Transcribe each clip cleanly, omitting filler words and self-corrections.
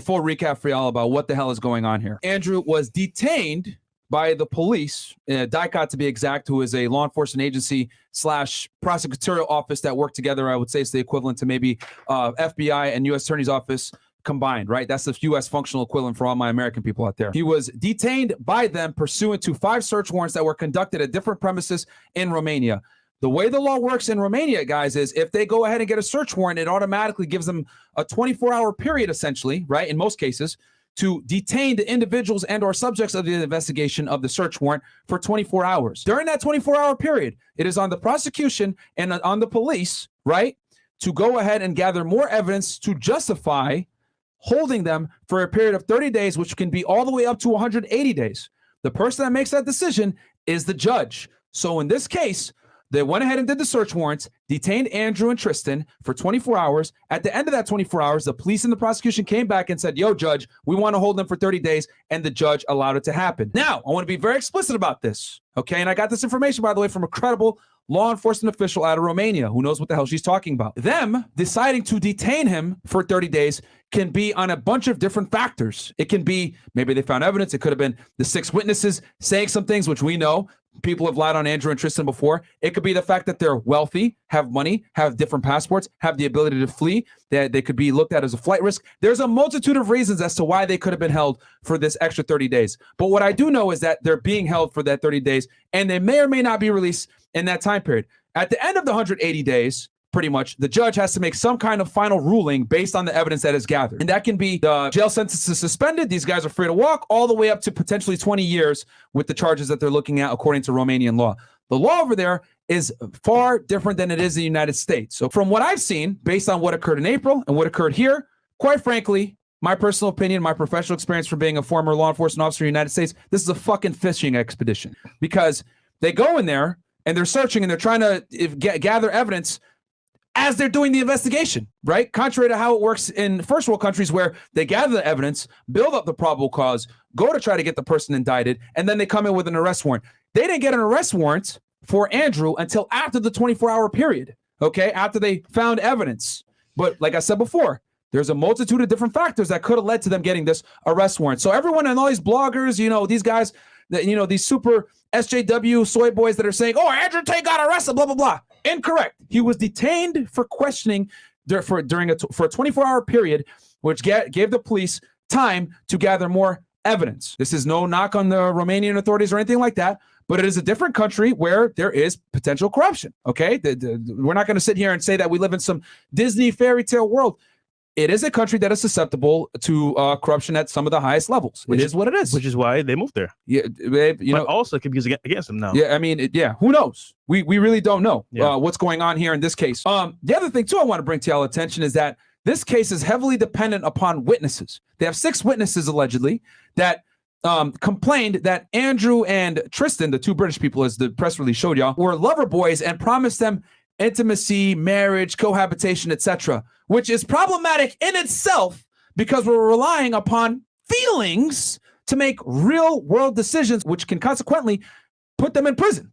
full recap for y'all about what the hell is going on here. Andrew was detained by the police, DICOT to be exact, who is a law enforcement agency / prosecutorial office that work together. I would say it's the equivalent to maybe FBI and U.S. Attorney's Office combined, right? That's the U.S. functional equivalent for all my American people out there. He was detained by them pursuant to 5 search warrants that were conducted at different premises in Romania. The way the law works in Romania, guys, is if they go ahead and get a search warrant, it automatically gives them a 24-hour period, essentially, right, in most cases, to detain the individuals and or subjects of the investigation of the search warrant for 24 hours. During that 24-hour period, it is on the prosecution and on the police, right, to go ahead and gather more evidence to justify holding them for a period of 30 days, which can be all the way up to 180 days. The person that makes that decision is the judge. So in this case, they went ahead and did the search warrants, detained Andrew and Tristan for 24 hours. At the end of that 24 hours, the police and the prosecution came back and said, yo, judge, we want to hold them for 30 days. And the judge allowed it to happen. Now, I want to be very explicit about this. Okay. And I got this information, by the way, from a credible law enforcement official out of Romania who knows what the hell she's talking about. Them deciding to detain him for 30 days can be on a bunch of different factors. It can be maybe they found evidence. It could have been the 6 witnesses saying some things, which we know. People have lied on Andrew and Tristan before. It could be the fact that they're wealthy, have money, have different passports, have the ability to flee, that they could be looked at as a flight risk. There's a multitude of reasons as to why they could have been held for this extra 30 days. But what I do know is that they're being held for that 30 days, and they may or may not be released in that time period. At the end of the 180 days, pretty much, the judge has to make some kind of final ruling based on the evidence that is gathered. And that can be the jail sentence is suspended. These guys are free to walk all the way up to potentially 20 years with the charges that they're looking at according to Romanian law. The law over there is far different than it is in the United States. So from what I've seen, based on what occurred in April and what occurred here, quite frankly, my personal opinion, my professional experience from being a former law enforcement officer in the United States, this is a fucking fishing expedition because they go in there and they're searching and they're trying to gather evidence as they're doing the investigation, right? Contrary to how it works in first world countries where they gather the evidence, build up the probable cause, go to try to get the person indicted, and then they come in with an arrest warrant. They didn't get an arrest warrant for Andrew until after the 24-hour period, okay? After they found evidence. But like I said before, there's a multitude of different factors that could have led to them getting this arrest warrant. So everyone and all these bloggers, you know, these guys, that, you know, these super SJW soy boys that are saying, oh, Andrew Tate got arrested, blah, blah, blah. Incorrect. He was detained for questioning for a 24-hour period, which gave the police time to gather more evidence. This is no knock on the Romanian authorities or anything like that, but it is a different country where there is potential corruption, okay? We're not going to sit here and say that we live in some Disney fairy tale world. It is a country that is susceptible to corruption at some of the highest levels. It is what it is. Which is why they moved there. Yeah, you know, also it could be used against them now. Yeah, I mean, yeah, who knows? We really don't know what's going on here in this case. The other thing, too, I want to bring to y'all attention is that this case is heavily dependent upon witnesses. They have 6 witnesses, allegedly, that complained that Andrew and Tristan, the 2 British people, as the press release showed y'all, were lover boys and promised them intimacy, marriage, cohabitation, etc., which is problematic in itself because we're relying upon feelings to make real world decisions, which can consequently put them in prison.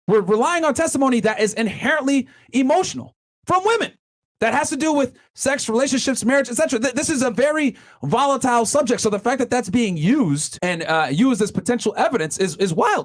We're relying on testimony that is inherently emotional from women that has to do with sex, relationships, marriage, etc. This is a very volatile subject. So the fact that that's being used and used as potential evidence is wild.